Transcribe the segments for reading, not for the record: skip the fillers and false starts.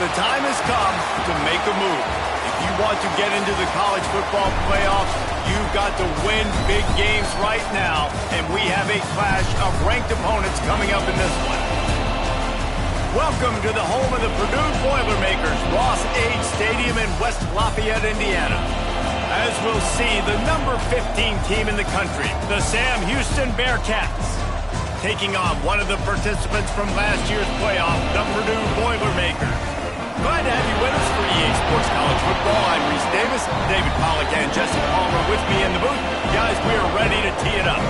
The time has come to make a move. If you want to get into the college football playoffs, you've got to win big games right now, and we have a clash of ranked opponents coming up in this one. Welcome to the home of the Purdue Boilermakers, Ross Age Stadium in West Lafayette, Indiana. As we'll see, the number 15 team in the country, the Sam Houston Bearcats, taking on one of the participants from last year's playoff, the Purdue Boilermakers. Glad to have you with us for EA Sports College Football. I'm Reese Davis, David Pollack, and Jesse Palmer with me in the booth. Guys, we are ready to tee it up.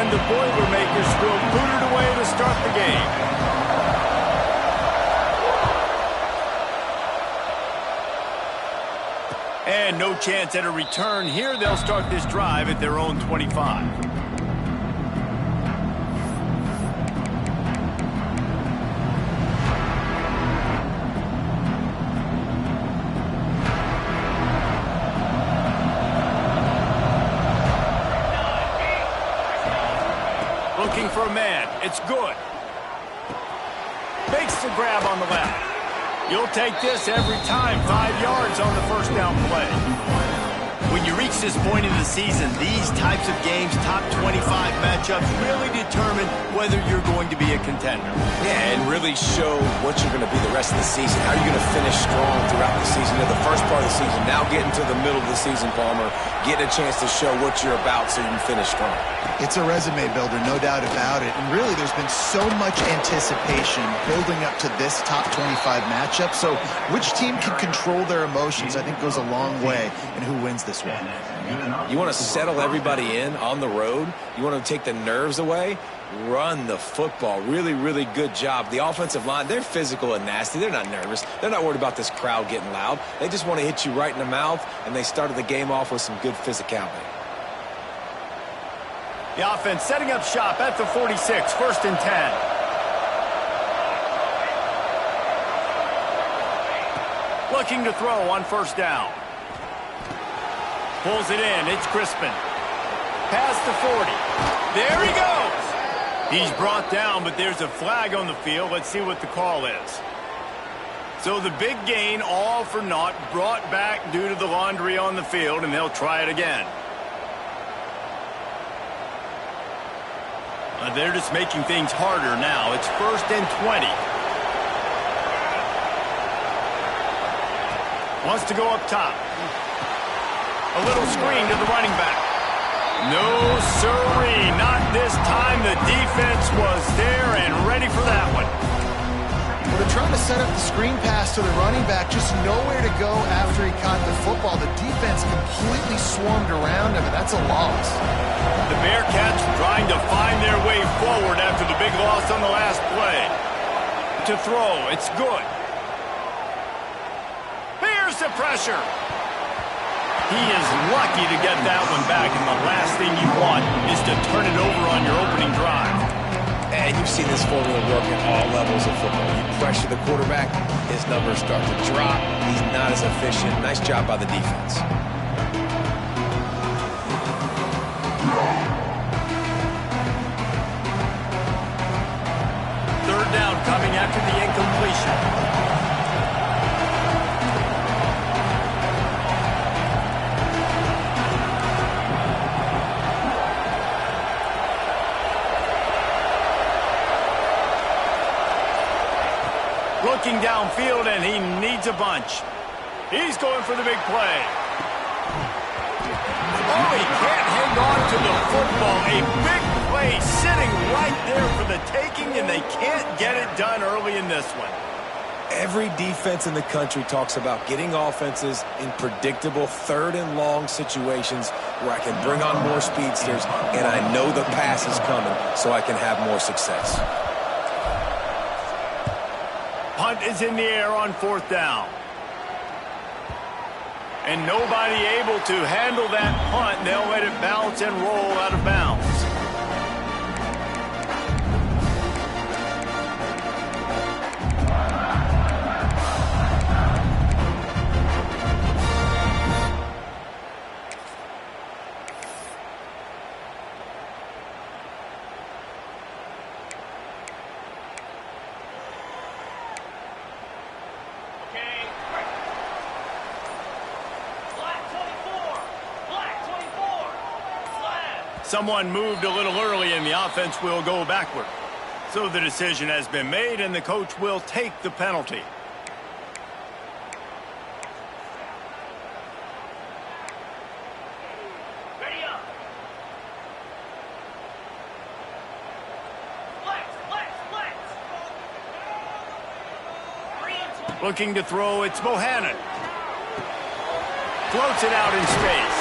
The Boilermakers will boot it away to start the game. And no chance at a return here. They'll start this drive at their own 25. Looking for a man. It's good. Makes the grab on the left. You'll take this every time. 5 yards on the first down play. When you reach this point in the season, these types of games, top 25 matchups, really determine whether you're going to be a contender. Yeah, and really show what you're going to be the rest of the season. How you're going to finish strong throughout the season. The first part of the season, now getting to the middle of the season, Palmer, getting a chance to show what you're about so you can finish strong. It's a resume builder, no doubt about it. And really, there's been so much anticipation building up to this top 25 matchup. So which team can control their emotions, I think, goes a long way in who wins this one. You want to settle everybody in on the road. You want to take the nerves away. Run the football. Really, really good job. The offensive line, they're physical and nasty. They're not nervous. They're not worried about this crowd getting loud. They just want to hit you right in the mouth, and they started the game off with some good physicality. The offense setting up shop at the 46, 1st and 10. Looking to throw on first down. Pulls it in. It's Crispin. Past the 40. There he goes. He's brought down, but there's a flag on the field. Let's see what the call is. So the big gain, all for naught, brought back due to the laundry on the field, and they'll try it again. They're just making things harder now. It's 1st and 20. Wants to go up top. A little screen to the running back. No, sirree, not this time. The defense was there and ready for that one. Well, they're trying to set up the screen pass to the running back, just nowhere to go after he caught the football. The defense completely swarmed around him, and that's a loss. The Bearcats trying to find their way forward after the big loss on the last play. To throw, it's good. Here's the pressure. He is lucky to get that one back, and the last thing you want is to turn it over on your opening drive. And you've seen this formula work at all levels of football. You pressure the quarterback, his numbers start to drop. He's not as efficient. Nice job by the defense. Third down coming after the incompletion. Looking downfield, and he needs a bunch. He's going for the big play. Oh, he can't hang on to the football. A big play sitting right there for the taking, and they can't get it done early in this one. Every defense in the country talks about getting offenses in predictable 3rd and long situations where I can bring on more speedsters, and I know the pass is coming, so I can have more success. Punt is in the air on 4th down. And nobody able to handle that punt. They'll let it bounce and roll out of bounds. Someone moved a little early and the offense will go backward. So the decision has been made and the coach will take the penalty. Ready up. Flex. Looking to throw, it's Bohannon. Floats it out in space.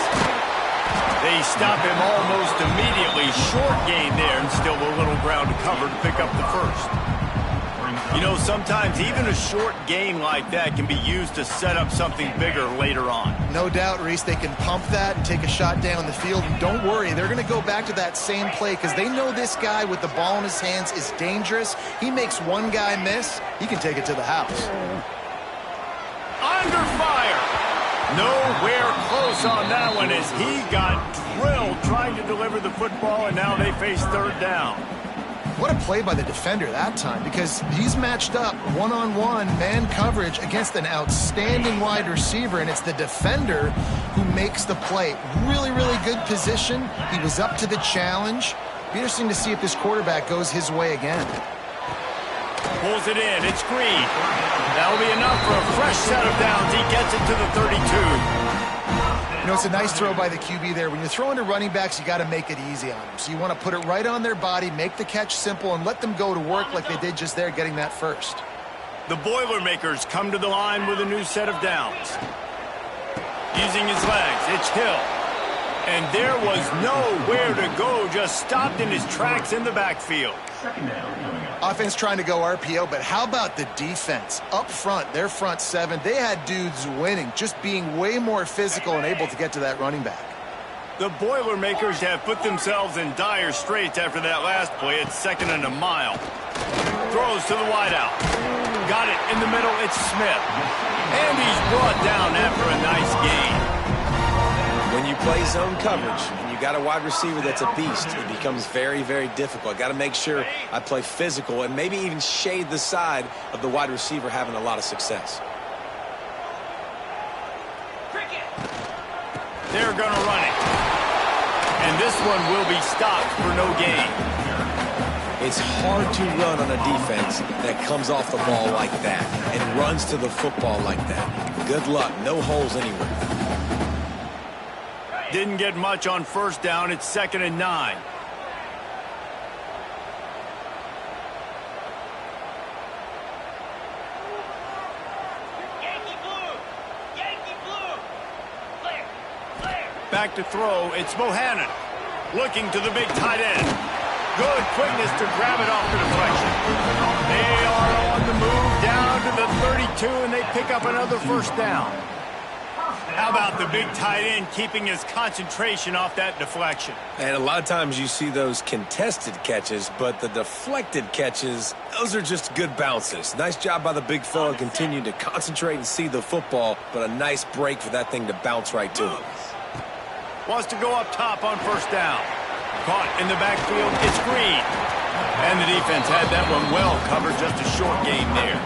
They stop him almost immediately. Short gain there and still a little ground to cover to pick up the first. You know, sometimes even a short gain like that can be used to set up something bigger later on. No doubt, Reese, they can pump that and take a shot down the field. And don't worry, they're going to go back to that same play because they know this guy with the ball in his hands is dangerous. He makes one guy miss, he can take it to the house. Under fire. Nowhere close on that one as he got drilled trying to deliver the football, and now they face third down. What a play by the defender that time, because he's matched up one-on-one man coverage against an outstanding wide receiver, and it's the defender who makes the play. Really, really good position. He was up to the challenge. Be interesting to see if this quarterback goes his way again. Pulls it in. It's Green. That'll be enough for a fresh set of downs. He gets it to the 32. You know, it's a nice throw by the QB there. When you're throwing to running backs, you got to make it easy on them. So you want to put it right on their body, make the catch simple, and let them go to work like they did just there, getting that first. The Boilermakers come to the line with a new set of downs. Using his legs, it's Hill. And there was nowhere to go, just stopped in his tracks in the backfield. Offense trying to go RPO, but how about the defense? Up front, their front seven, they had dudes winning, just being way more physical and able to get to that running back. The Boilermakers have put themselves in dire straits after that last play. It's 2nd and a mile. Throws to the wideout. Got it in the middle, it's Smith. And he's brought down after a nice gain. When you play zone coverage and you got a wide receiver that's a beast, it becomes very, very difficult. Got to make sure I play physical and maybe even shade the side of the wide receiver having a lot of success. They're going to run it. And this one will be stopped for no gain. It's hard to run on a defense that comes off the ball like that and runs to the football like that. Good luck. No holes anywhere. Didn't get much on first down. It's 2nd and 9. Yankee blue. Yankee blue. Clear. Clear. Back to throw. It's Bohannon. Looking to the big tight end. Good quickness to grab it off the deflection. They are on the move down to the 32, and they pick up another first down. How about the big tight end keeping his concentration off that deflection? And a lot of times you see those contested catches, but the deflected catches, those are just good bounces. Nice job by the big fella, continue to concentrate and see the football, but a nice break for that thing to bounce right to him. Wants to go up top on first down. Caught in the backfield, it's Green. And the defense had that one well covered, just a short gain there.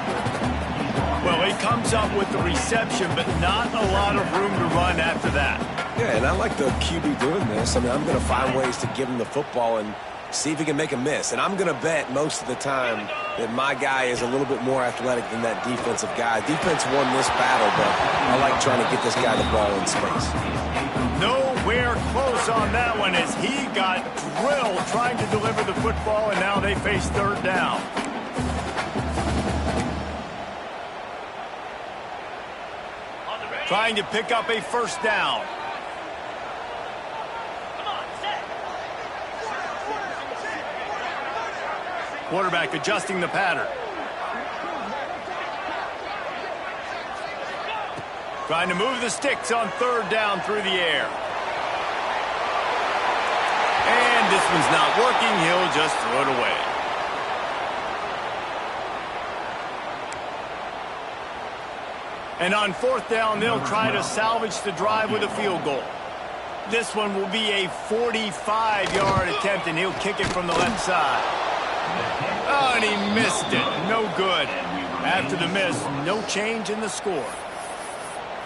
Well, he comes up with the reception, but not a lot of room to run after that. Yeah, and I like the QB doing this. I mean, I'm going to find ways to give him the football and see if he can make a miss. And I'm going to bet most of the time that my guy is a little bit more athletic than that defensive guy. Defense won this battle, but I like trying to get this guy the ball in space. Nowhere close on that one as he got drilled trying to deliver the football, and now they face third down. Trying to pick up a first down. Come on, set. Quarterback adjusting the pattern. Trying to move the sticks on third down through the air. And this one's not working. He'll just throw it away. And on fourth down, they'll try to salvage the drive with a field goal. This one will be a 45-yard attempt, and he'll kick it from the left side. Oh, and he missed it. No good. After the miss, no change in the score.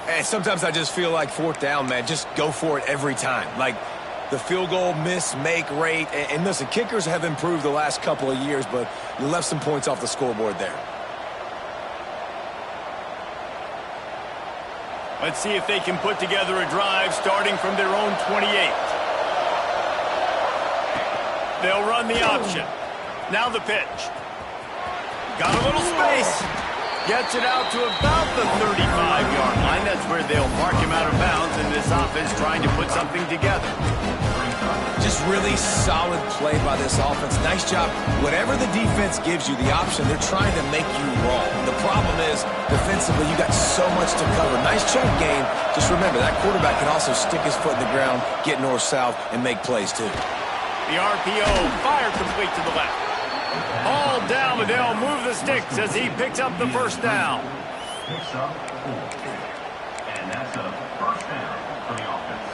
And sometimes I just feel like fourth down, man, just go for it every time. Like the field goal miss-make rate. And listen, kickers have improved the last couple of years, but you left some points off the scoreboard there. Let's see if they can put together a drive starting from their own 28. They'll run the option. Now the pitch. Got a little space. Gets it out to about the 35-yard line. That's where they'll mark him out of bounds, and this offense trying to put something together. Just really solid play by this offense. Nice job. Whatever the defense gives you, the option, they're trying to make you wrong. The problem is, defensively, you got so much to cover. Nice chunk game. Just remember, that quarterback can also stick his foot in the ground, get north-south, and make plays, too. The RPO, fire complete to the left. All down, but they'll move the sticks as he picks up the first down. Picks up 4. And that's a first down for the offense.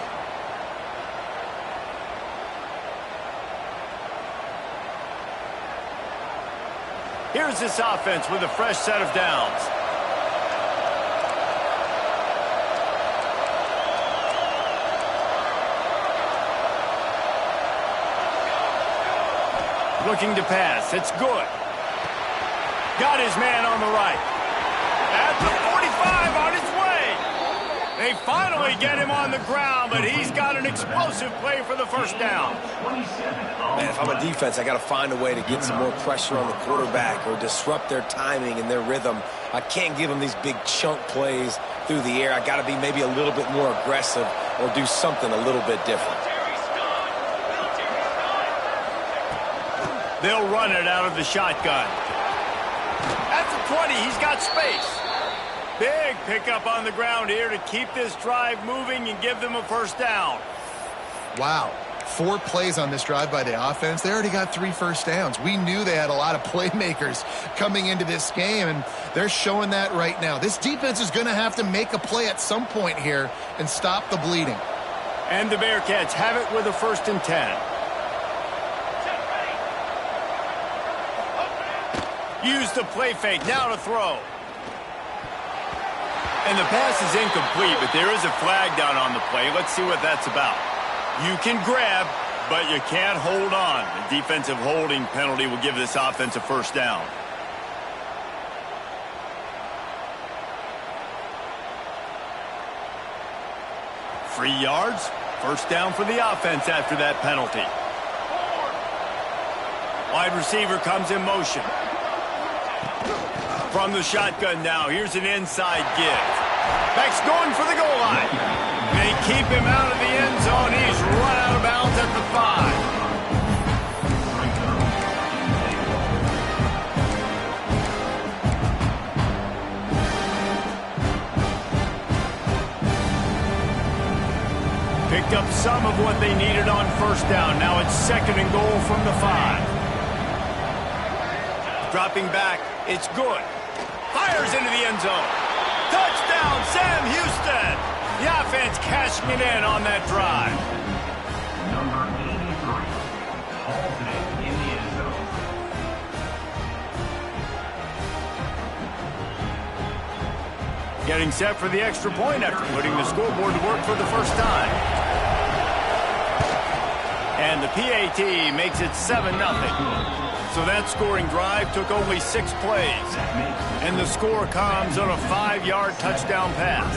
Here's this offense with a fresh set of downs. Looking to pass. It's good. Got his man on the right. At the 45 on his way. They finally get him on the ground, but he's got an explosive play for the first down. Man, if I'm a defense, I got to find a way to get some more pressure on the quarterback or disrupt their timing and their rhythm. I can't give them these big chunk plays through the air. I got to be maybe a little bit more aggressive or do something a little bit different. They'll run it out of the shotgun. At the 20, he's got space. Big pickup on the ground here to keep this drive moving and give them a first down. Wow. 4 plays on this drive by the offense. They already got 3 first downs. We knew they had a lot of playmakers coming into this game, and they're showing that right now. This defense is going to have to make a play at some point here and stop the bleeding. And the Bearcats have it with a 1st and 10. Use the play fake, now to throw. And the pass is incomplete, but there is a flag down on the play. Let's see what that's about. You can grab, but you can't hold on. The defensive holding penalty will give this offense a first down. Free yards, first down for the offense after that penalty. Wide receiver comes in motion. From the shotgun now, here's an inside give. Beck's going for the goal line. They keep him out of the end zone. He's run out of bounds at the 5. Picked up some of what they needed on first down. Now it's 2nd and goal from the 5. Dropping back, it's good. Fires into the end zone. Touchdown, Sam Houston. The offense cashing it in on that drive. Number 83 hauls it in the end zone. Getting set for the extra point after putting the scoreboard to work for the first time. And the PAT makes it 7-0. So that scoring drive took only 6 plays. And the score comes on a 5-yard touchdown pass.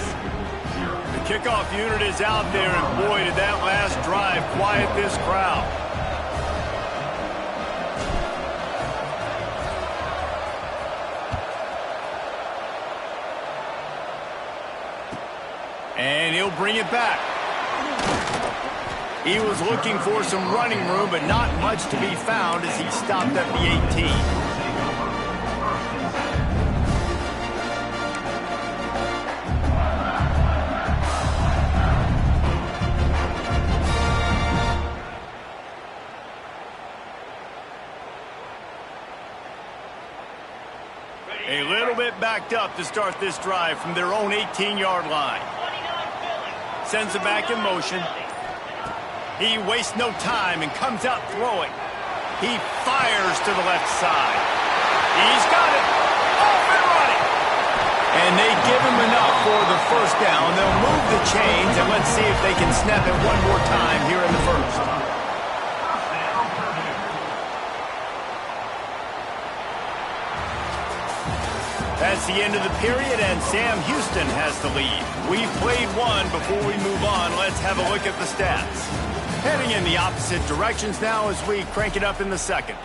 The kickoff unit is out there, and boy, did that last drive quiet this crowd. And he'll bring it back. He was looking for some running room, but not much to be found as he stopped at the 18. backed up to start this drive from their own 18-yard line. 29 Philly. Sends it back in motion. He wastes no time and comes out throwing. He fires to the left side. He's got it. Off and running. And they give him enough for the first down. They'll move the chains, and let's see if they can snap it one more time here in the first. That's the end of the period, and Sam Houston has the lead. We've played one. Before we move on, let's have a look at the stats. Heading in the opposite directions now as we crank it up in the second.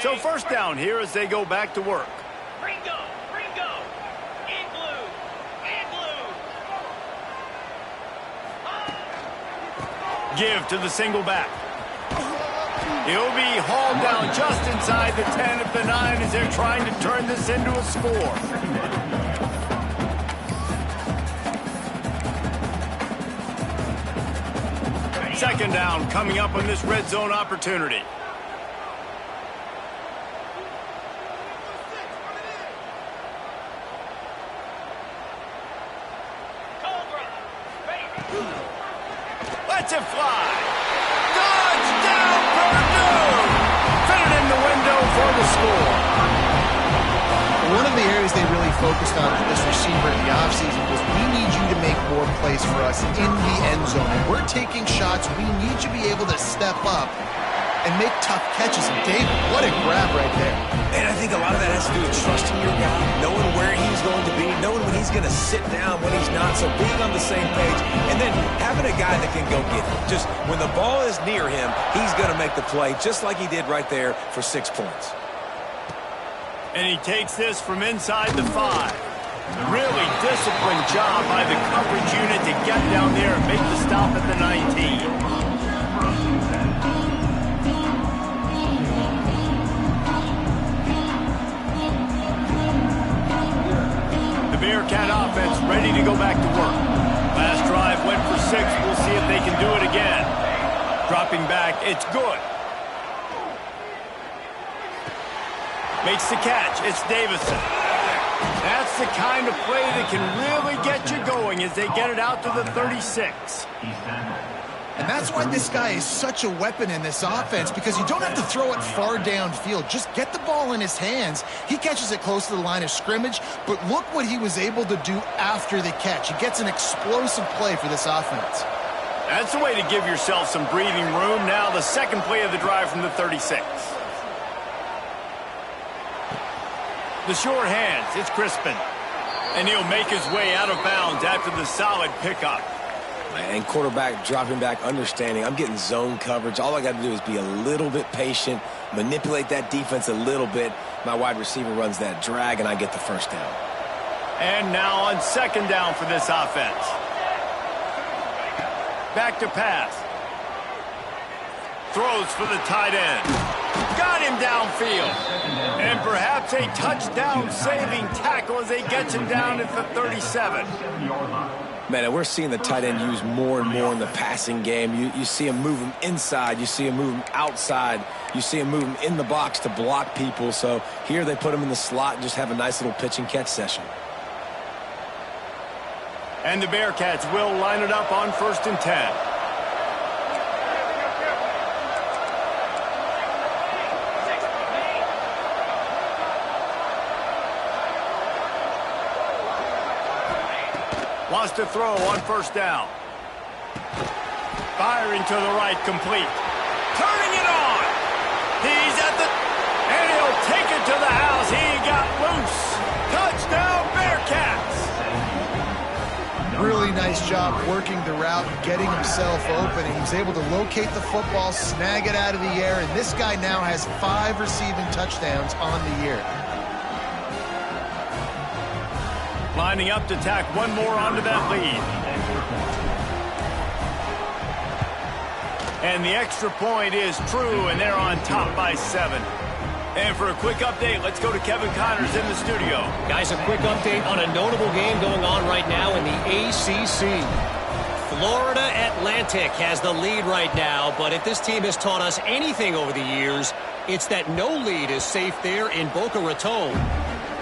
So first down here as they go back to work. Ringo, Ringo. In blue, in blue. Give to the single back. He'll be hauled down just inside the 10 of the 9 as they're trying to turn this into a score. Second down coming up on this red zone opportunity. Lets it fly. Touchdown, Purdue! Fit it in the window for the score. One of the areas they really focused on with this receiver in the offseason was we need you to make more plays for us in the end zone. And we're taking shots. We need you to be able to step up and make tough catches. And David, what a grab right there. And I think a lot of that has to do with trusting your guy, knowing where he's going to be, knowing when he's going to sit down, when he's not, so being on the same page, and then having a guy that can go get it. Just when the ball is near him, he's going to make the play, just like he did right there for 6 points. And he takes this from inside the 5. Really disciplined job by the coverage unit to get down there and make the stop at the 19. Bearcat offense ready to go back to work. Last drive went for 6. We'll see if they can do it again. Dropping back, it's good. Makes the catch, it's Davison. That's the kind of play that can really get you going as they get it out to the 36. And that's why this guy is such a weapon in this offense, because you don't have to throw it far downfield. Just get the ball in his hands. He catches it close to the line of scrimmage, but look what he was able to do after the catch. He gets an explosive play for this offense. That's the way to give yourself some breathing room. Now the second play of the drive from the 36. The short hands, it's Crispin. And he'll make his way out of bounds after the solid pickup. And quarterback dropping back, understanding I'm getting zone coverage. All I got to do is be a little bit patient, manipulate that defense a little bit. My wide receiver runs that drag, and I get the first down. And now on second down for this offense. Back to pass. Throws for the tight end. Got him downfield. And perhaps a touchdown-saving tackle as they get him down at the 37. Man, and we're seeing the tight end used more and more in the passing game. You see him move him inside. You see him move him outside. You see him move him in the box to block people. So here they put him in the slot and just have a nice little pitch and catch session. And the Bearcats will line it up on 1st and 10. Wants to throw on 1st down. Firing to the right, complete. Turning it on. He's at the... And he'll take it to the house. He got loose. Touchdown, Bearcats. Really nice job working the route, getting himself open. And he was able to locate the football, snag it out of the air, and this guy now has 5 receiving touchdowns on the year. Lining up to tack one more onto that lead. And the extra point is true, and they're on top by 7. And for a quick update, let's go to Kevin Connors in the studio. Guys, a quick update on a notable game going on right now in the ACC. Florida Atlantic has the lead right now, but if this team has taught us anything over the years, it's that no lead is safe there in Boca Raton.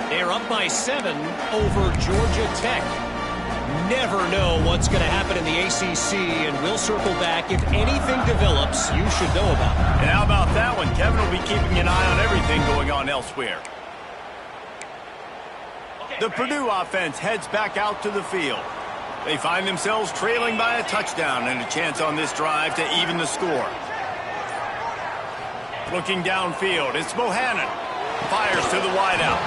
They're up by 7 over Georgia Tech. Never know what's going to happen in the ACC, and we'll circle back if anything develops you should know about. And how about that one? Kevin will be keeping an eye on everything going on elsewhere. The Purdue offense heads back out to the field. They find themselves trailing by a touchdown and a chance on this drive to even the score. Looking downfield, it's Bohannon. Fires to the wideout.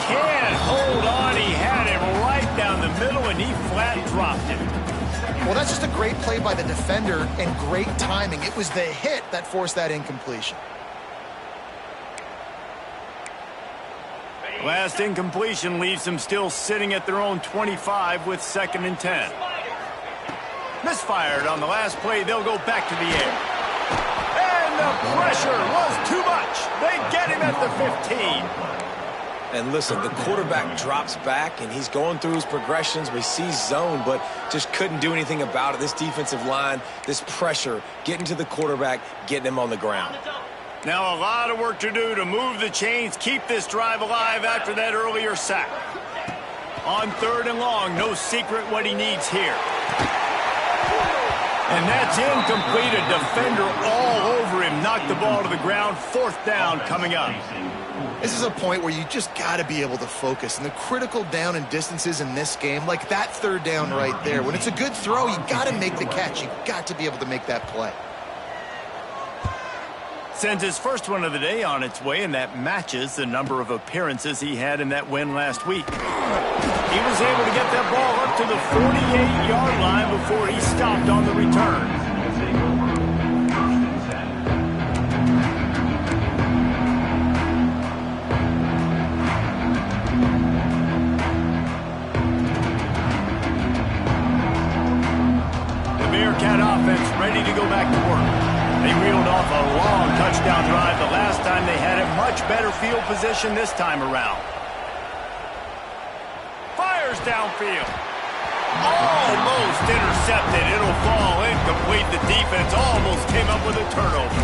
Can't hold on. He had it right down the middle, and he flat dropped it. Well, that's just a great play by the defender and great timing. It was the hit that forced that incompletion. Last incompletion leaves them still sitting at their own 25 with 2nd and 10. Misfired on the last play. They'll go back to the air. And the pressure was too much. They get him at the 15. And listen, the quarterback drops back, and he's going through his progressions. We see zone, but just couldn't do anything about it. This defensive line, this pressure, getting to the quarterback, getting him on the ground. Now a lot of work to do to move the chains, keep this drive alive after that earlier sack. On 3rd and long, no secret what he needs here. And that's incomplete. A defender all over him. Knocked the ball to the ground. 4th down coming up. This is a point where you just got to be able to focus. And the critical down and distances in this game, like that 3rd down right there, when it's a good throw, you got to make the catch. You got to be able to make that play. Sends his first one of the day on its way, and that matches the number of appearances he had in that win last week. He was able to get that ball up to the 48-yard line before he stopped on the return. The Bearcat offense ready to go back to work. They reeled off a long touchdown drive the last time they had it. Much better field position this time around. Fires downfield. Almost intercepted. It'll fall incomplete. The defense almost came up with a turnover.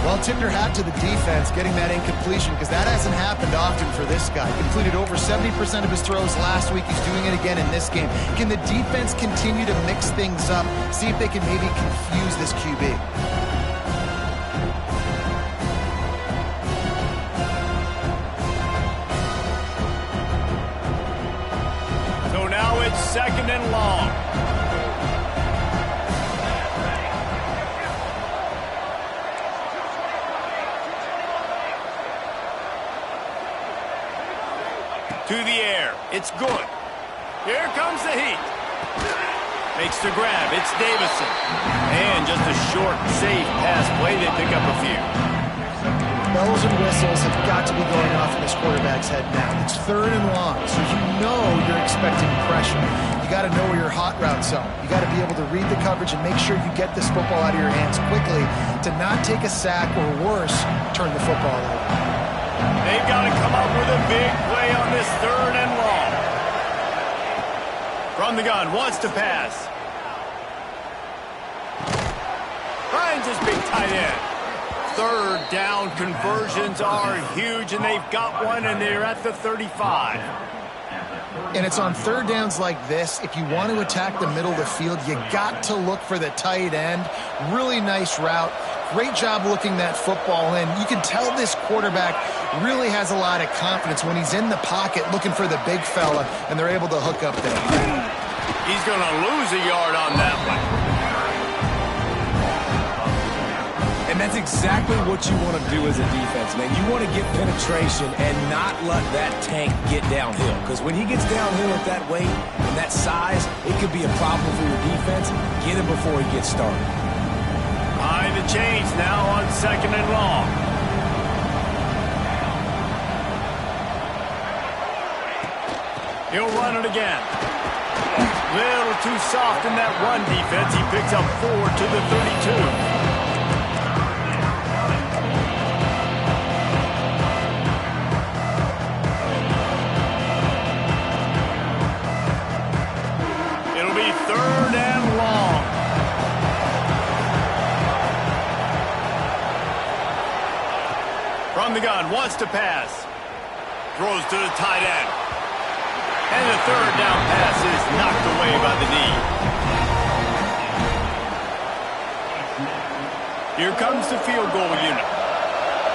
Well, tip your hat to the defense getting that incompletion, because that hasn't happened often for this guy. Completed over 70% of his throws last week. He's doing it again in this game. Can the defense continue to mix things up? See if they can maybe confuse this QB. Now it's 2nd and long. To the air. It's good. Here comes the heat. Makes the grab. It's Davison. And just a short, safe pass play. They pick up a few. Bells and whistles have got to be going off in this quarterback's head now. It's 3rd and long, so you know you're expecting pressure. You got to know where your hot routes are. You got to be able to read the coverage and make sure you get this football out of your hands quickly to not take a sack or worse, turn the football over. They've got to come up with a big play on this 3rd and long. From the gun, wants to pass. Finds his big tight end. 3rd down conversions are huge, and they've got one, and they're at the 35. And it's on 3rd downs like this. If you want to attack the middle of the field, you got to look for the tight end. Really nice route. Great job looking that football in. You can tell this quarterback really has a lot of confidence when he's in the pocket looking for the big fella, and they're able to hook up there. He's going to lose a yard on that one. And that's exactly what you want to do as a defense, man. You want to get penetration and not let that tank get downhill. Because when he gets downhill at that weight and that size, it could be a problem for your defense. Get him before he gets started. Behind the chains now on 2nd and long. He'll run it again. Little too soft in that run defense. He picks up 4 to the 32. It'll be 3rd and long. from the gun, wants to pass. Throws to the tight end. And the third down pass is knocked away by the knee. Here comes the field goal unit.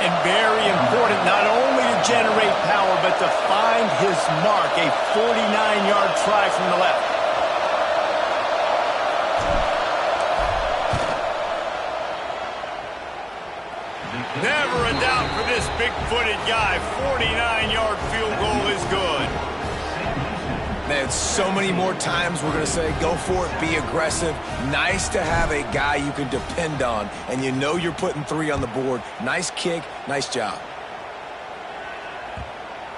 And very important not only to generate power, but to find his mark. A 49-yard try from the left. Never a doubt for this big-footed guy. 49-yard field goal is good. Man, so many more times we're going to say, go for it, be aggressive. Nice to have a guy you can depend on, and you know you're putting 3 on the board. Nice kick, nice job.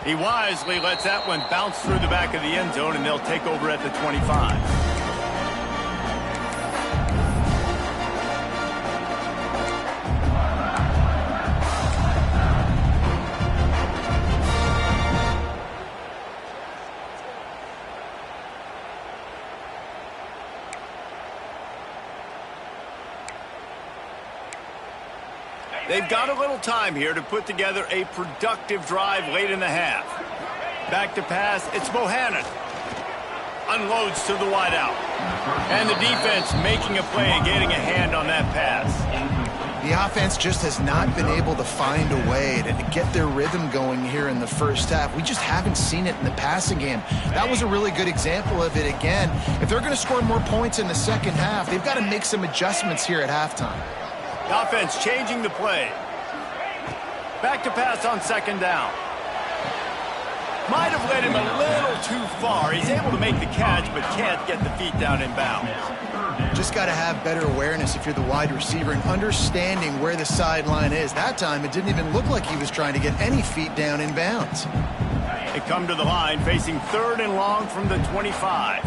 He wisely lets that one bounce through the back of the end zone, and they'll take over at the 25. They've got a little time here to put together a productive drive late in the half. Back to pass, it's Bohannon. Unloads to the wideout. And the defense making a play and getting a hand on that pass. The offense just has not been able to find a way to get their rhythm going here in the first half. We just haven't seen it in the passing game. That was a really good example of it again. If they're going to score more points in the second half, they've got to make some adjustments here at halftime. The offense changing the play. Back to pass on second down. Might have led him a little too far. He's able to make the catch, but can't get the feet down in bounds. Just got to have better awareness if you're the wide receiver and understanding where the sideline is. That time, it didn't even look like he was trying to get any feet down in bounds. They come to the line, facing 3rd and long from the 25.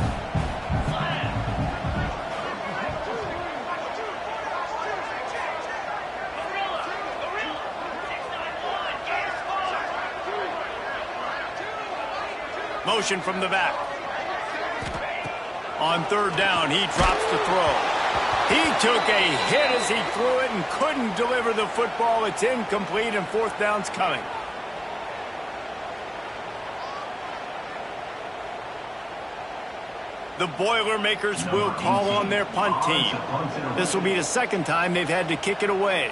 Motion from the back. On 3rd down, he drops the throw. He took a hit as he threw it and couldn't deliver the football. It's incomplete, and 4th down's coming. The Boilermakers will call on their punt team. This will be the 2nd time they've had to kick it away.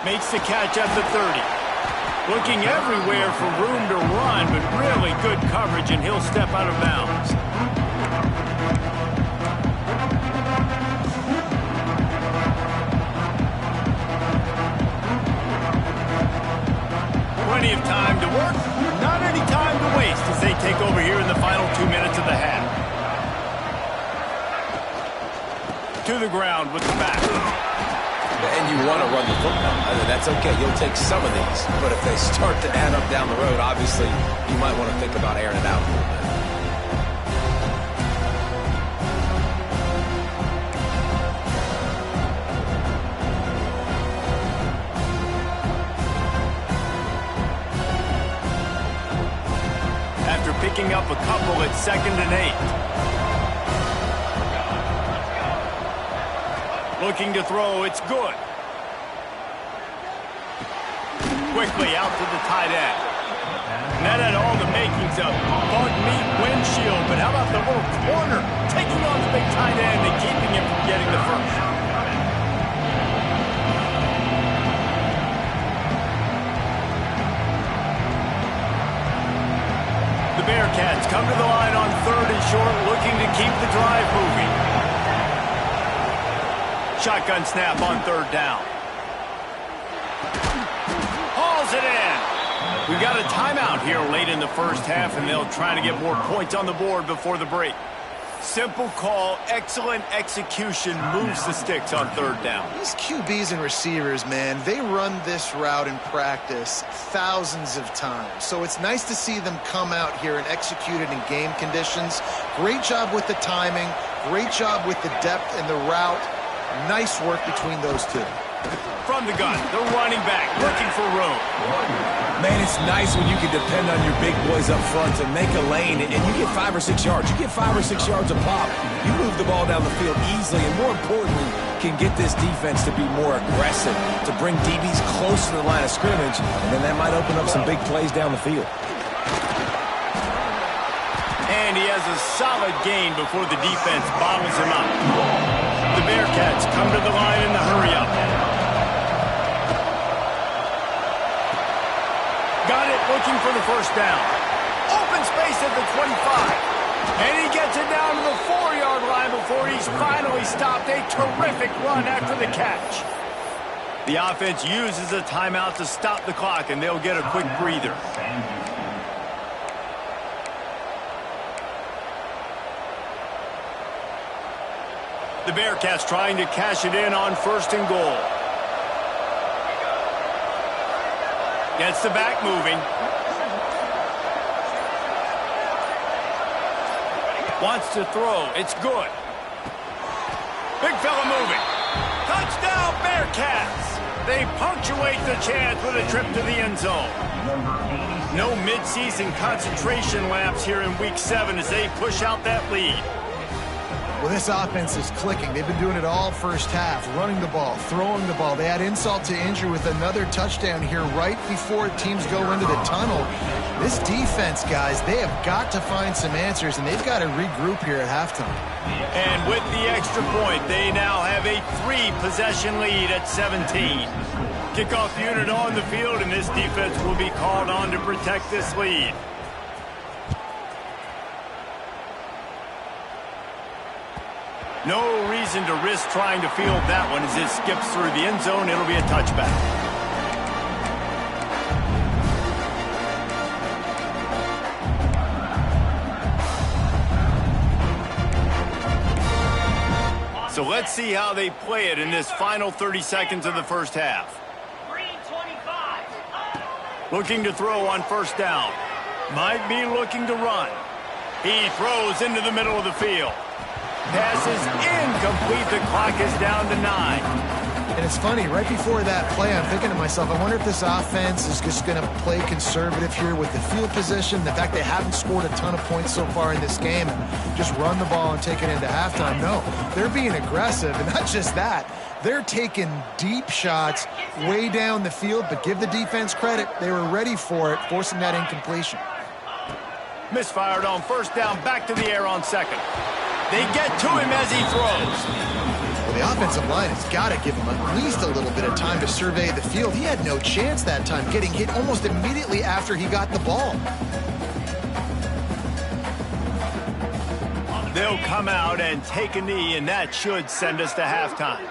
Makes the catch at the 30. Looking everywhere for room to run, but really good coverage, and he'll step out of bounds. Plenty of time to work, not any time to waste as they take over here in the final 2 minutes of the half. To the ground with the back. And you want to run the football. That's okay. You'll take some of these. But if they start to add up down the road, obviously, you might want to think about airing it out a little bit. After picking up a couple, it's 2nd and 8. Looking to throw, it's good. Quickly out to the tight end. And that had all the makings of bug meat windshield, but how about the little corner taking on the big tight end and keeping him from getting the first? The Bearcats come to the line on 3rd and short, looking to keep the drive moving. Shotgun snap on 3rd down. Hauls it in. We've got a timeout here late in the first half, and they'll try to get more points on the board before the break. Simple call, excellent execution, moves the sticks on 3rd down. These QBs and receivers, man, they run this route in practice thousands of times. So it's nice to see them come out here and execute it in game conditions. Great job with the timing. Great job with the depth and the route. Nice work between those two. From the gun, the running back looking for room. Man, it's nice when you can depend on your big boys up front to make a lane, and you get 5 or 6 yards. You get 5 or 6 yards a pop. You move the ball down the field easily, and more importantly, can get this defense to be more aggressive, to bring DBs close to the line of scrimmage, and then that might open up some big plays down the field. And he has a solid gain before the defense bottles him up. The Bearcats come to the line in the hurry-up. Got it, looking for the first down. Open space at the 25. And he gets it down to the 4-yard line before he's finally stopped. A terrific run after the catch. The offense uses a timeout to stop the clock, and they'll get a quick breather. The Bearcats trying to cash it in on 1st and goal. Gets the back moving. Wants to throw. It's good. Big fella moving. Touchdown, Bearcats. They punctuate the chance with a trip to the end zone. No midseason concentration laps here in Week 7 as they push out that lead. Well, this offense is clicking. They've been doing it all first half, running the ball, throwing the ball. They add insult to injury with another touchdown here right before teams go into the tunnel. This defense, guys, they have got to find some answers, and they've got to regroup here at halftime. And with the extra point, they now have a 3-possession lead at 17. Kickoff unit on the field, and this defense will be called on to protect this lead. No reason to risk trying to field that one as it skips through the end zone. It'll be a touchback. So let's see how they play it in this final 30 seconds of the first half. Green 25. Looking to throw on 1st down. Might be looking to run. He throws into the middle of the field. Pass is incomplete. The clock is down to 9. And it's funny, right before that play, I'm thinking to myself, I wonder if this offense is just going to play conservative here with the field position, the fact they haven't scored a ton of points so far in this game, and just run the ball and take it into halftime. No, they're being aggressive, and not just that. They're taking deep shots way down the field, but give the defense credit. They were ready for it, forcing that incompletion. Misfired on 1st down, back to the air on 2nd. They get to him as he throws. Well, the offensive line has got to give him at least a little bit of time to survey the field. He had no chance that time, getting hit almost immediately after he got the ball. They'll come out and take a knee, and that should send us to halftime.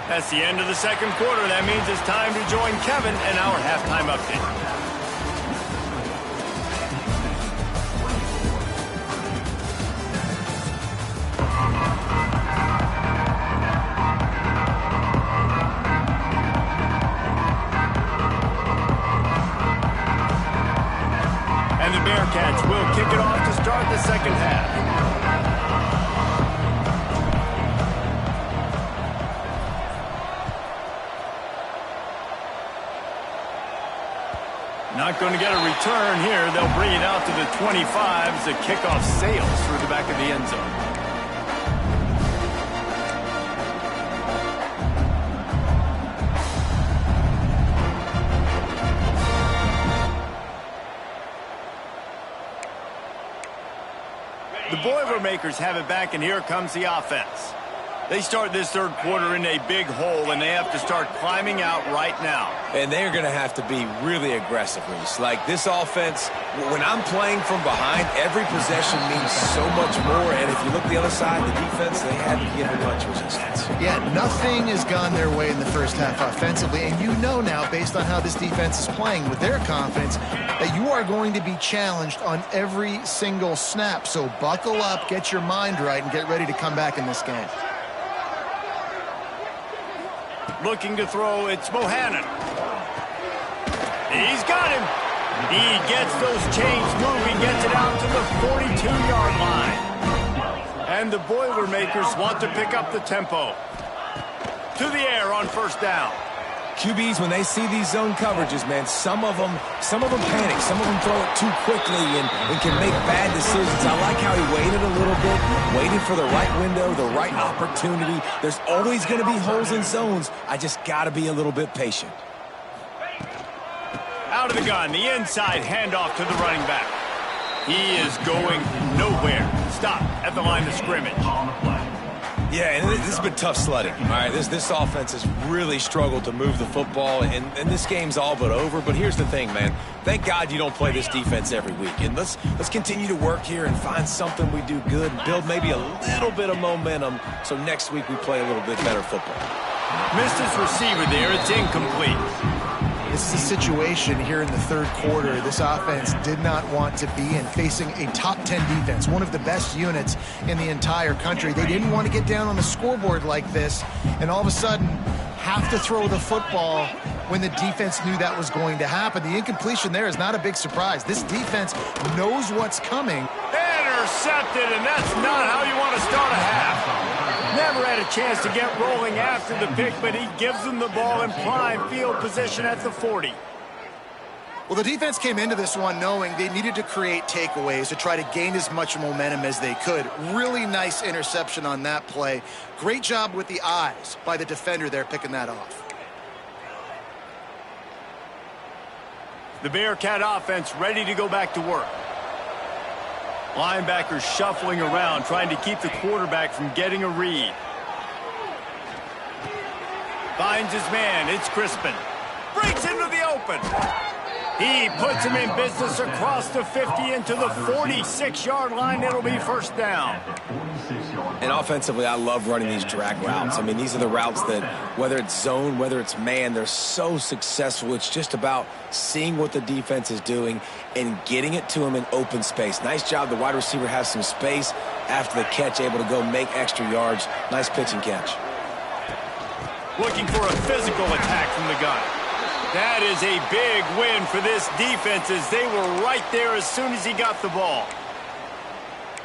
That's the end of the 2nd quarter. That means it's time to join Kevin and our halftime update. And the Bearcats will kick it off to start the 2nd half. Not going to get a return here. They'll bring it out to the 25 as the kickoff sails through the back of the end zone. The Boilermakers have it back, and here comes the offense. They start this 3rd quarter in a big hole, and they have to start climbing out right now. And they're going to have to be really aggressive, Reese. Like this offense, when I'm playing from behind, every possession means so much more. And if you look the other side, the defense, they haven't given much resistance. Yeah, nothing has gone their way in the first half offensively. And you know now, based on how this defense is playing with their confidence, that you are going to be challenged on every single snap. So buckle up, get your mind right, and get ready to come back in this game. Looking to throw, it's Bohannon. He's got him. He gets those chains moving, gets it out to the 42-yard line. And the Boilermakers want to pick up the tempo. To the air on first down. QBs, when they see these zone coverages, man, some of them panic. Some of them throw it too quickly and can make bad decisions. I like how he waited a little bit, waited for the right window, the right opportunity. There's always going to be holes in zones. I just got to be a little bit patient. Out of the gun, the inside handoff to the running back. He is going nowhere. Stop at the line of scrimmage. Yeah, and this has been tough sledding. All right, this offense has really struggled to move the football, and this game's all but over. But here's the thing, man. Thank God you don't play this defense every week. And let's continue to work here and find something we do good and build maybe a little bit of momentum so next week we play a little bit better football. Missed his receiver there. It's incomplete. This is a situation here in the third quarter this offense did not want to be in, facing a top 10 defense, one of the best units in the entire country. They didn't want to get down on the scoreboard like this and all of a sudden have to throw the football when the defense knew that was going to happen. The incompletion there is not a big surprise. This defense knows what's coming. Intercepted, and that's not how you want to start a half. Never had a chance to get rolling after the pick, but he gives them the ball in prime field position at the 40. Well, the defense came into this one knowing they needed to create takeaways to try to gain as much momentum as they could. Really nice interception on that play. Great job with the eyes by the defender there picking that off. The Bearcat offense ready to go back to work. Linebackers shuffling around, trying to keep the quarterback from getting a read. Finds his man. It's Crispin. Breaks into the open. He puts him in business across the 50 into the 46-yard line. It'll be first down. And offensively, I love running these drag routes. I mean, these are the routes that, whether it's zone, whether it's man, they're so successful. It's just about seeing what the defense is doing and getting it to him in open space. Nice job. The wide receiver has some space after the catch, able to go make extra yards. Nice pitch and catch. Looking for a physical attack from the gun. That is a big win for this defense as they were right there as soon as he got the ball.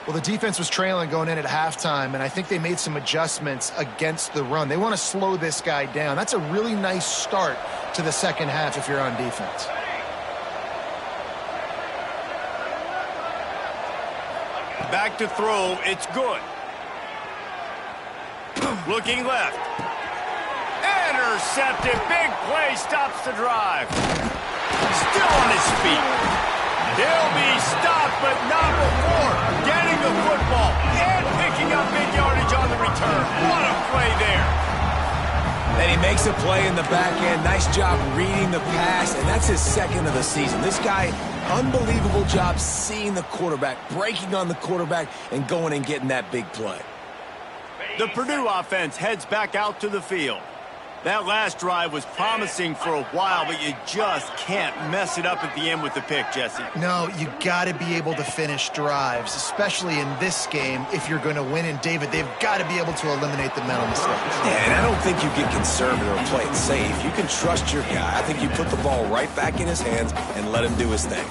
Well, the defense was trailing going in at halftime, and I think they made some adjustments against the run. They want to slow this guy down. That's a really nice start to the second half if you're on defense. Back to throw. It's good. Looking left. Intercepted. Big play. Stops the drive. Still on his feet. He'll be stopped, but not before getting the football and picking up big yardage on the return. What a play there. And he makes a play in the back end. Nice job reading the pass, and that's his second of the season. This guy, unbelievable job seeing the quarterback, breaking on the quarterback, and going and getting that big play. The Purdue offense heads back out to the field. That last drive was promising for a while, but you just can't mess it up at the end with the pick, Jesse. No, you got to be able to finish drives, especially in this game if you're going to win. And, David, they've got to be able to eliminate the mental mistakes. Yeah, and I don't think you get conservative or play it safe. You can trust your guy. I think you put the ball right back in his hands and let him do his thing.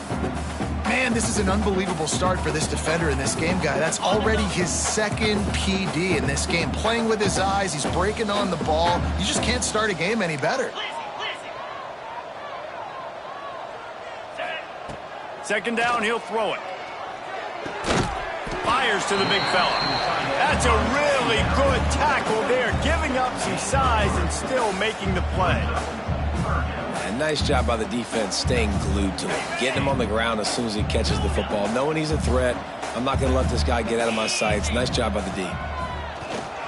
Man, this is an unbelievable start for this defender in this game, guy. That's already his second PD in this game. Playing with his eyes, he's breaking on the ball. You just can't start a game any better. Second down, he'll throw it. Fires to the big fella. That's a really good tackle there, giving up some size and still making the play. And nice job by the defense staying glued to him, getting him on the ground as soon as he catches the football, knowing he's a threat. I'm not going to let this guy get out of my sights. Nice job by the D.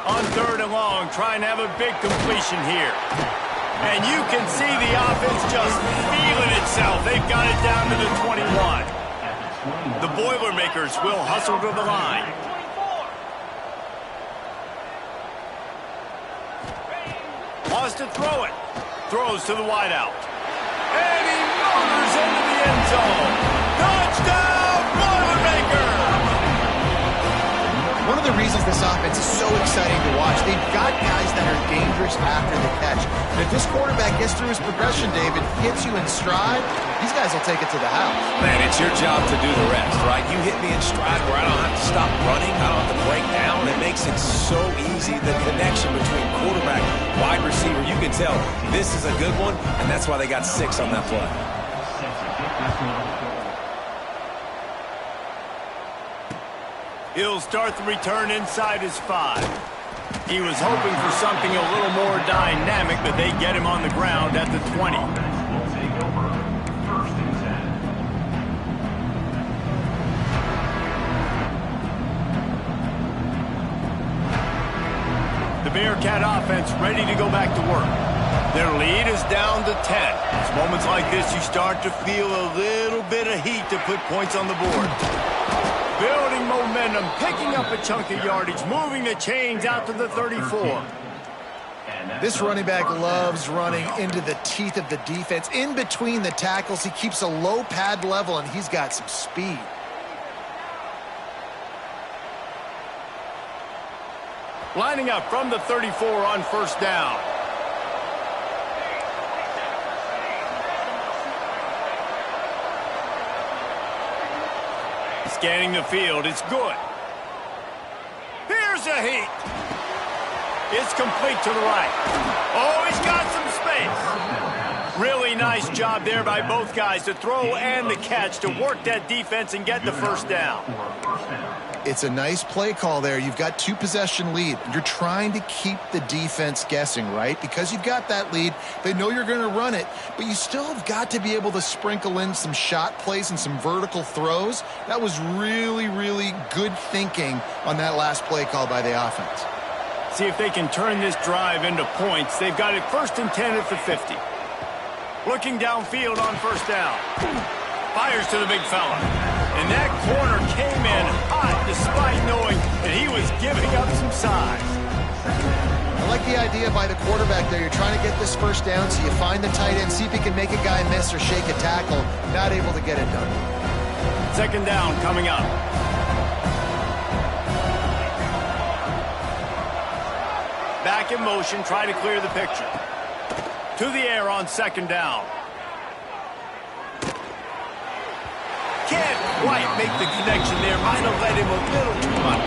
On third and long, trying to have a big completion here. And you can see the offense just feeling itself. They've got it down to the 21. The Boilermakers will hustle to the line. Wants to throw it. Throws to the wideout. And he motors into the end zone. Touchdown, Boilermakers! One of the the reasons this offense is so exciting to watch. They've got guys that are dangerous after the catch. And if this quarterback gets through his progression, David, hits you in stride, these guys will take it to the house. Man, it's your job to do the rest, right? You hit me in stride where I don't have to stop running. I don't have to break down. It makes it so easy. The connection between quarterback, wide receiver, you can tell this is a good one, and that's why they got 6 on that play. He'll start the return inside his 5. He was hoping for something a little more dynamic, but they get him on the ground at the 20. Will take over. First and 10. The Bearcat offense ready to go back to work. Their lead is down to 10. It's moments like this you start to feel a little bit of heat to put points on the board. Building momentum, picking up a chunk of yardage, moving the chains out to the 34. This running back loves running into the teeth of the defense. In between the tackles, he keeps a low pad level, and he's got some speed. Lining up from the 34 on first down. Scanning the field, it's good. Here's a heat. It's complete to the right. Oh, he's got some space. Really nice job there by both guys to throw and the catch to work that defense and get the first down. It's a nice play call there. You've got 2-possession lead. You're trying to keep the defense guessing, right? Because you've got that lead. They know you're going to run it, but you still have got to be able to sprinkle in some shot plays and some vertical throws. That was really, really good thinking on that last play call by the offense. See if they can turn this drive into points. They've got it first and 10 at the 50. Looking downfield on first down. Fires to the big fella. And that corner came in hot despite knowing that he was giving up some size. I like the idea by the quarterback there. You're trying to get this first down, so you find the tight end, see if he can make a guy miss or shake a tackle. Not able to get it done. Second down coming up. Back in motion, try to clear the picture. To the air on second down. Can't quite make the connection there. Might have led him a little too much.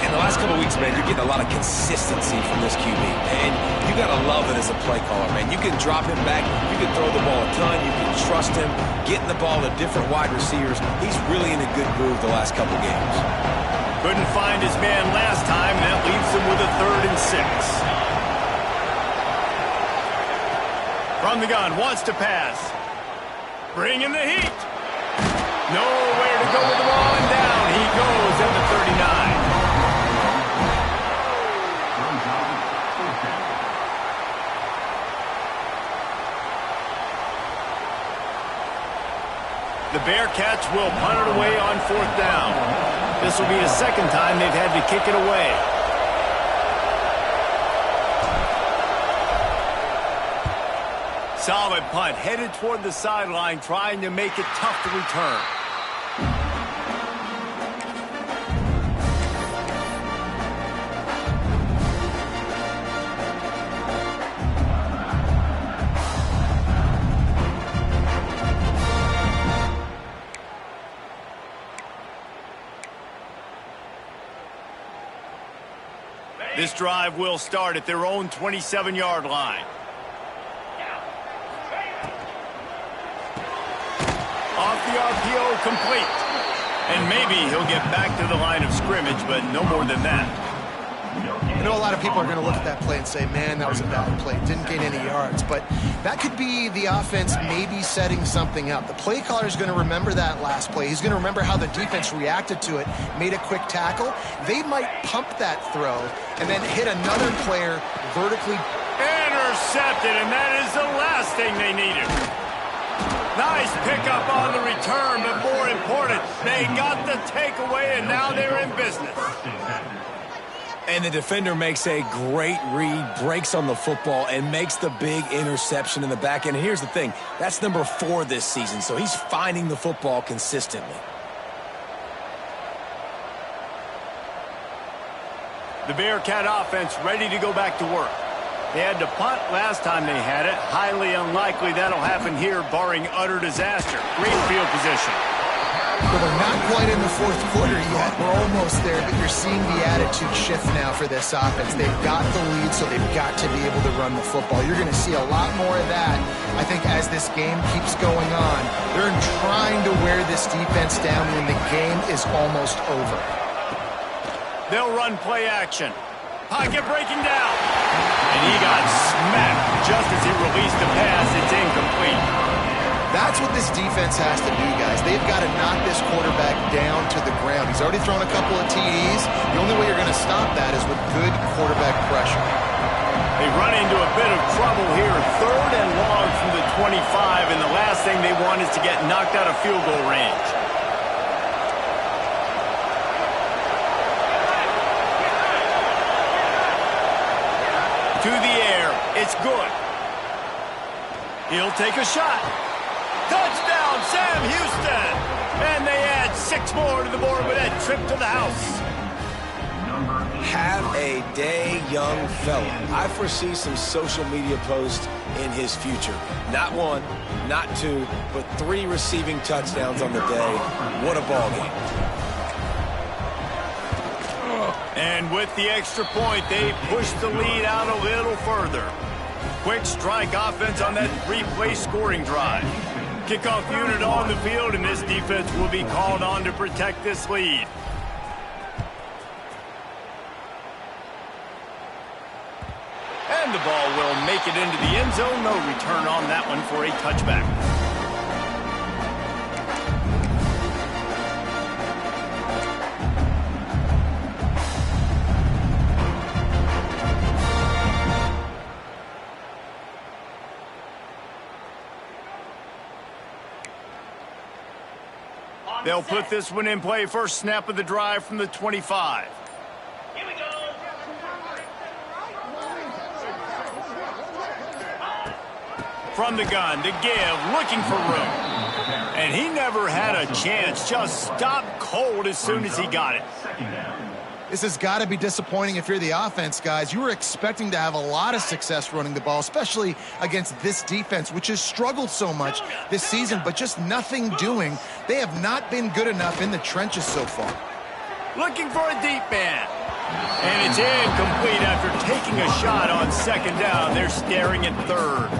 In the last couple of weeks, man, you're getting a lot of consistency from this QB. And you got to love it as a play caller, man. You can drop him back. You can throw the ball a ton. You can trust him. Getting the ball to different wide receivers. He's really in a good groove the last couple games. Couldn't find his man last time. That leaves him with a 3rd and 6. From the gun, wants to pass. Bring in the heat. Nowhere to go with the ball, and down he goes at the 39. The Bearcats will punt it away on 4th down. This will be the second time they've had to kick it away. Solid punt, headed toward the sideline, trying to make it tough to return. This drive will start at their own 27-yard line. Off the RPO, complete. And maybe he'll get back to the line of scrimmage, but no more than that. I know a lot of people are going to look at that play and say, man, that was a bad play. Didn't gain any yards. But that could be the offense maybe setting something up. The play caller is going to remember that last play. He's going to remember how the defense reacted to it, made a quick tackle. They might pump that throw and then hit another player vertically. Intercepted, and that is the last thing they needed. Nice pickup on the return, but more important, they got the takeaway, and now they're in business. And the defender makes a great read, breaks on the football, and makes the big interception in the back end. And here's the thing, that's number 4 this season, so he's finding the football consistently. The Bearcat offense ready to go back to work. They had to punt last time they had it. Highly unlikely that'll happen here, barring utter disaster. Great field position. Well, they're not quite in the fourth quarter yet. We're almost there, but you're seeing the attitude shift now for this offense. They've got the lead, so they've got to be able to run the football. You're going to see a lot more of that, I think, as this game keeps going on. They're trying to wear this defense down when the game is almost over. They'll run play action. Pocket breaking down. And he got smacked just as he released the pass. It's incomplete. That's what this defense has to do, guys. They've got to knock this quarterback down to the ground. He's already thrown a couple of TDs. The only way you're going to stop that is with good quarterback pressure. They run into a bit of trouble here. 3rd and long from the 25, and the last thing they want is to get knocked out of field goal range. To the air. It's good. He'll take a shot. Touchdown, Sam Houston! And they add 6 more to the board with that trip to the house. Have a day, young fella. I foresee some social media posts in his future. Not 1, not 2, but 3 receiving touchdowns on the day. What a ball game. And with the extra point, they push the lead out a little further. Quick strike offense on that 3-play scoring drive. Kickoff unit on the field, and this defense will be called on to protect this lead. And the ball will make it into the end zone. No return on that one for a touchback. They'll put this one in play. First snap of the drive from the 25. Here we go. From the gun to give, looking for room. And he never had a chance. Just stopped cold as soon as he got it. This has got to be disappointing if you're the offense, guys. You were expecting to have a lot of success running the ball, especially against this defense, which has struggled so much this season, but just nothing doing. They have not been good enough in the trenches so far. Looking for a deep man. And it's incomplete after taking a shot on 2nd down. They're staring at 3rd.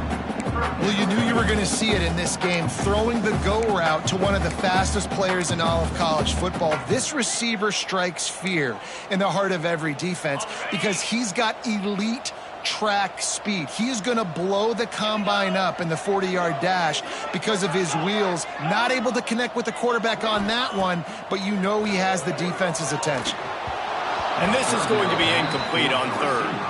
Well, you knew you were going to see it in this game, throwing the go route to one of the fastest players in all of college football. This receiver strikes fear in the heart of every defense because he's got elite track speed. He's going to blow the combine up in the 40-yard dash because of his wheels. Not able to connect with the quarterback on that one, but you know he has the defense's attention. And this is going to be incomplete on 3rd.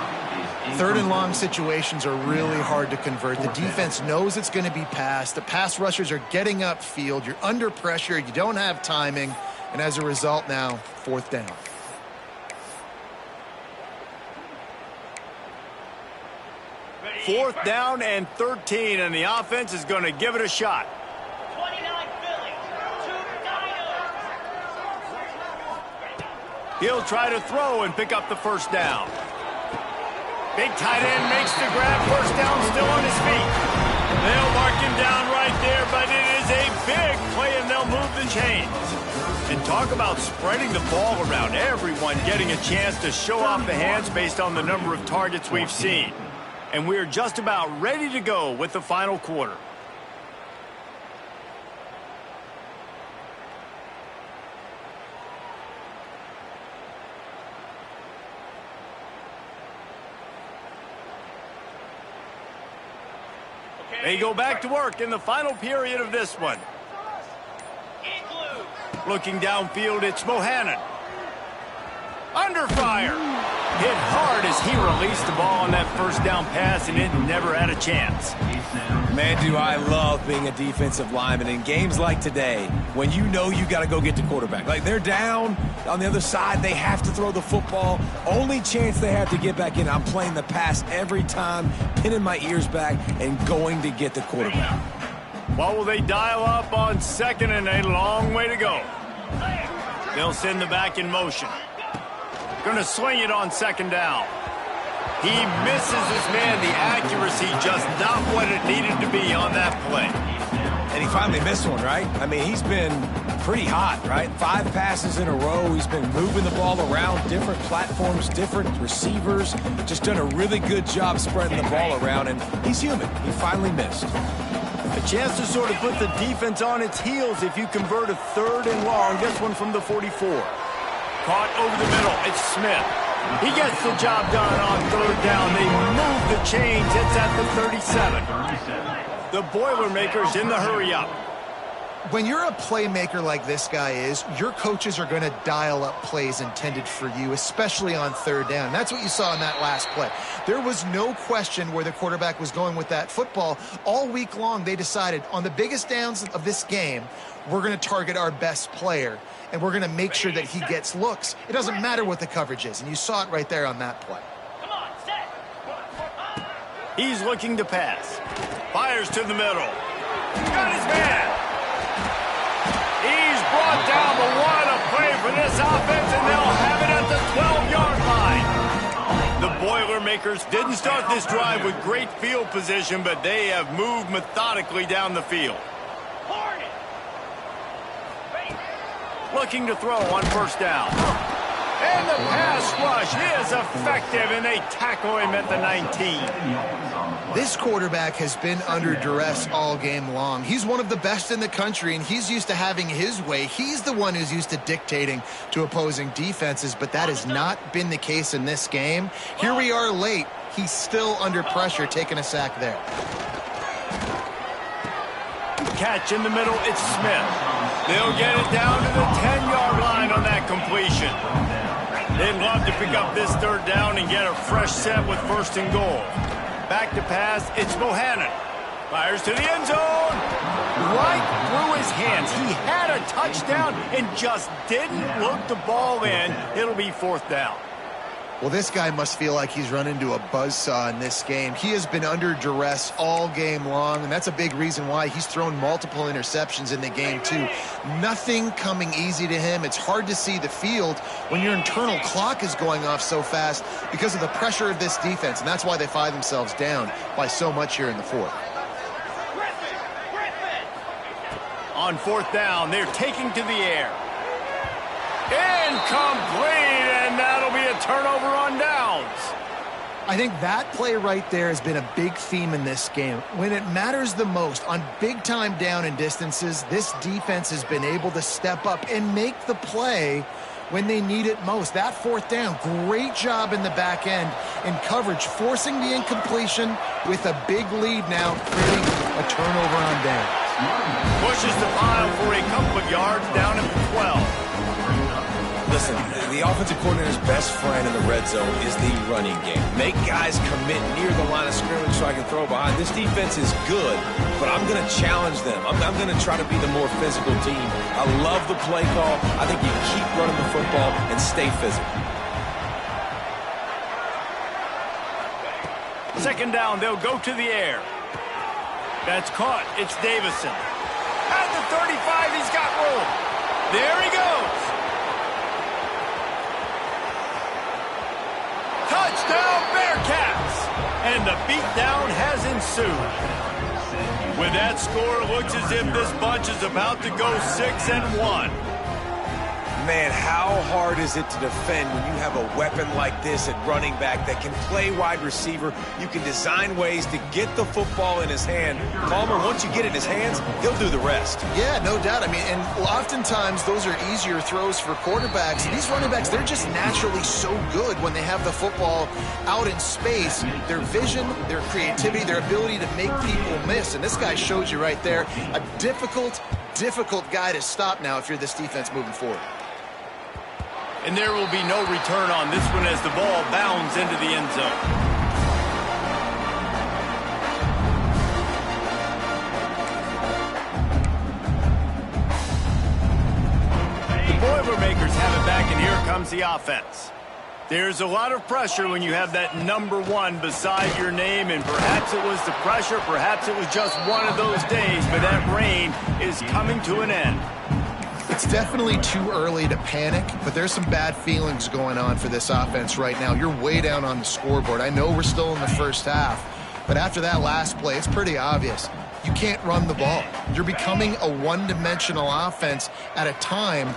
3rd and long situations are really hard to convert. The defense knows it's going to be passed. The pass rushers are getting upfield. You're under pressure. You don't have timing. And as a result now, 4th down. Fourth down and 13, and the offense is going to give it a shot. 29 Philly. 2 He'll try to throw and pick up the 1st down. Big tight end makes the grab. 1st down, still on his feet. They'll mark him down right there, but it is a big play, and they'll move the chains. And talk about spreading the ball around. Everyone getting a chance to show off the hands based on the number of targets we've seen. And we're just about ready to go with the final quarter. They go back to work in the final period of this one. Looking downfield, it's Mohannan. Under fire. Hit hard as he released the ball on that 1st down pass, and it never had a chance. Man, do I love being a defensive lineman in games like today when you know you got to go get the quarterback. Like, they're down on the other side. They have to throw the football. Only chance they have to get back in. I'm playing the pass every time, pinning my ears back and going to get the quarterback. What will they dial up on 2nd and a long way to go? They'll send the back in motion. Going to sling it on second down. He misses his man. The accuracy just not what it needed to be on that play. And he finally missed one, right? I mean, he's been pretty hot, right? 5 passes in a row. He's been moving the ball around, different platforms, different receivers. Just done a really good job spreading the ball around, and he's human. He finally missed. A chance to sort of put the defense on its heels if you convert a 3rd and long. This one from the 44. Caught over the middle. It's Smith. He gets the job done on 3rd down. They move the chains. It's at the 37. The Boilermakers in the hurry-up. When you're a playmaker like this guy is, your coaches are going to dial up plays intended for you, especially on 3rd down. And that's what you saw in that last play. There was no question where the quarterback was going with that football. All week long, they decided on the biggest downs of this game, we're going to target our best player, and we're going to make sure that he gets looks. It doesn't matter what the coverage is, and you saw it right there on that play. Come on, set. He's looking to pass. Fires to the middle. Got his man. He's brought down, but what a play for this offense, and they'll have it at the 12-yard line. The Boilermakers didn't start this drive with great field position, but they have moved methodically down the field. Hornet. Looking to throw on 1st down. And the pass rush is effective, and they tackle him at the 19. This quarterback has been under duress all game long. He's one of the best in the country, and he's used to having his way. He's the one who's used to dictating to opposing defenses, but that has not been the case in this game. Here we are late. He's still under pressure, taking a sack there. Catch in the middle, it's Smith. They'll get it down to the 10-yard line on that completion. They'd love to pick up this 3rd down and get a fresh set with 1st and goal. Back to pass, it's Bohannon. Fires to the end zone. Right through his hands. He had a touchdown and just didn't look the ball in. It'll be 4th down. Well, this guy must feel like he's run into a buzzsaw in this game. He has been under duress all game long, and that's a big reason why he's thrown multiple interceptions in the game, too. Nothing coming easy to him. It's hard to see the field when your internal clock is going off so fast because of the pressure of this defense, and that's why they find themselves down by so much here in the 4th. On 4th down, they're taking to the air. Incomplete, and that'll be a turnover on downs. I think that play right there has been a big theme in this game. When it matters the most, on big-time down and distances, this defense has been able to step up and make the play when they need it most. That 4th down, great job in the back end in coverage, forcing the incompletion with a big lead now, creating a turnover on downs. Pushes the pile for a couple of yards down at the 12. Listen, the offensive coordinator's best friend in the red zone is the running game. Make guys commit near the line of scrimmage so I can throw behind. This defense is good, but I'm going to challenge them. I'm going to try to be the more physical team. I love the play call. I think you keep running the football and stay physical. 2nd down, they'll go to the air. That's caught. It's Davison. At the 35, he's got room. There he goes. Touchdown, Bearcats! And the beatdown has ensued. With that score, it looks as if this bunch is about to go 6-1. Man, how hard is it to defend when you have a weapon like this at running back that can play wide receiver? You can design ways to get the football in his hand. Palmer, once you get it in his hands, he'll do the rest. Yeah, no doubt. I mean, and oftentimes those are easier throws for quarterbacks. These running backs, they're just naturally so good when they have the football out in space. Their vision, their creativity, their ability to make people miss. And this guy showed you right there, a difficult guy to stop now if you're this defense moving forward. And there will be no return on this one as the ball bounds into the end zone. The Boilermakers have it back, and here comes the offense. There's a lot of pressure when you have that number 1 beside your name, and perhaps it was the pressure, perhaps it was just one of those days, but that reign is coming to an end. It's definitely too early to panic, but there's some bad feelings going on for this offense right now. You're way down on the scoreboard. I know we're still in the first half, but after that last play, it's pretty obvious. You can't run the ball. You're becoming a one-dimensional offense at a time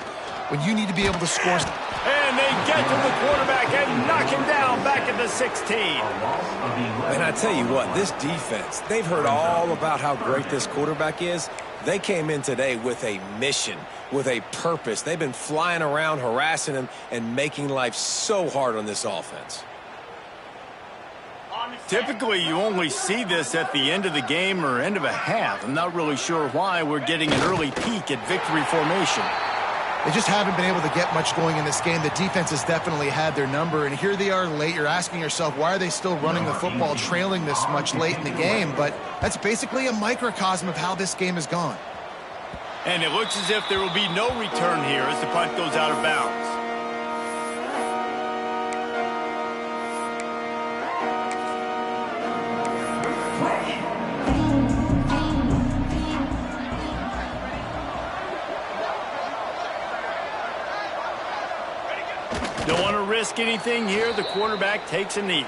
when you need to be able to score. And they get to the quarterback and knock him down back at the 16. And I tell you what, this defense, they've heard all about how great this quarterback is. They came in today with a mission, with a purpose. They've been flying around, harassing him, and making life so hard on this offense. Typically, you only see this at the end of the game or end of a half. I'm not really sure why we're getting an early peek at victory formation. They just haven't been able to get much going in this game. The defense has definitely had their number, and here they are late. You're asking yourself, why are they still running the football, trailing this much late in the game? But that's basically a microcosm of how this game has gone. And it looks as if there will be no return here as the punt goes out of bounds. Don't want to risk anything here. The quarterback takes a knee.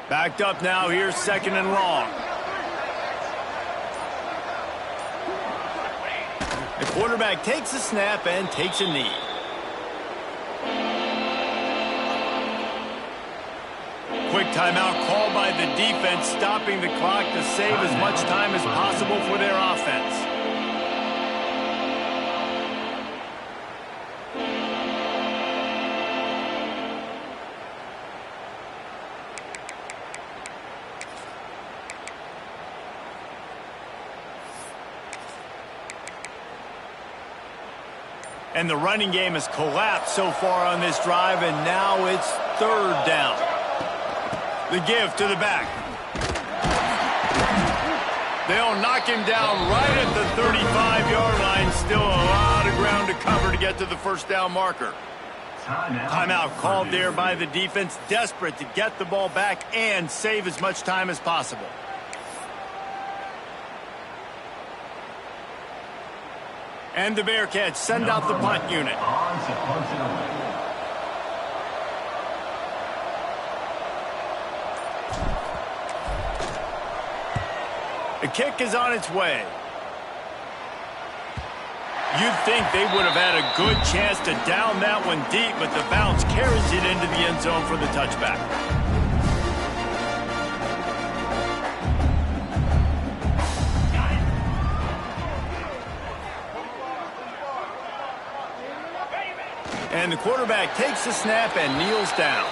Backed up now here, second and long. The quarterback takes a snap and takes a knee. Quick timeout called by the defense, stopping the clock to save as much time as possible for their offense. And the running game has collapsed so far on this drive, and now it's third down. The give to the back. They'll knock him down right at the 35-yard line. Still a lot of ground to cover to get to the first down marker. Timeout called there by the defense, desperate to get the ball back and save as much time as possible. And the Bearcats send out the punt unit. The kick is on its way. You'd think they would have had a good chance to down that one deep, but the bounce carries it into the end zone for the touchback. And the quarterback takes the snap and kneels down.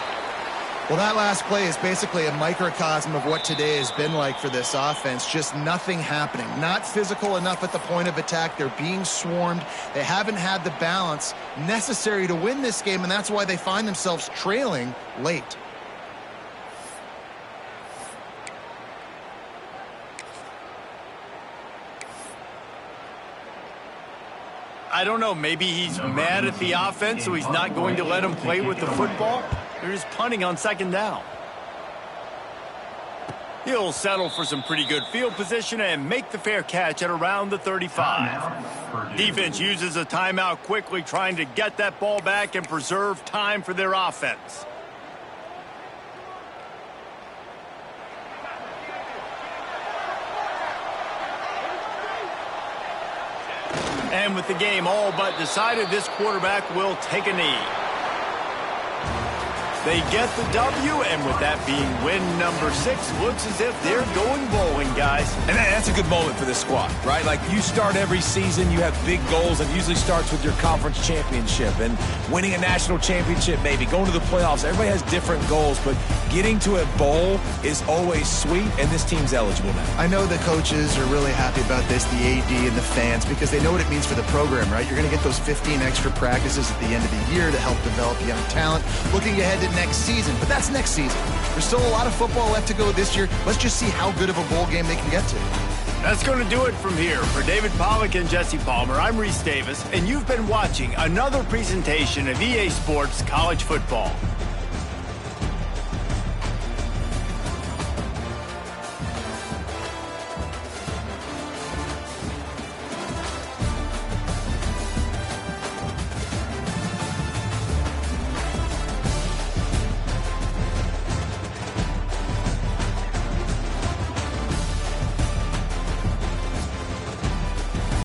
Well, that last play is basically a microcosm of what today has been like for this offense. Just nothing happening. Not physical enough at the point of attack. They're being swarmed. They haven't had the balance necessary to win this game, and that's why they find themselves trailing late. I don't know, maybe he's mad at the offense, so he's not going to let him play with the football. They're just punting on second down. He'll settle for some pretty good field position and make the fair catch at around the 35. Defense uses a timeout quickly, trying to get that ball back and preserve time for their offense. And with the game all but decided, this quarterback will take a knee. They get the W, and with that being win number 6, looks as if they're going bowling, guys. And that's a good moment for this squad, right? Like, you start every season, you have big goals, and usually starts with your conference championship and winning a national championship, maybe going to the playoffs. Everybody has different goals, but getting to a bowl is always sweet, and this team's eligible now. I know the coaches are really happy about this, the AD and the fans, because they know what it means for the program, right? You're going to get those 15 extra practices at the end of the year to help develop young talent. Looking ahead to next season, but that's next season. There's still a lot of football left to go this year. Let's just see how good of a bowl game they can get to. That's going to do it from here. For David Pollack and Jesse Palmer, I'm Reese Davis, and you've been watching another presentation of EA Sports College Football.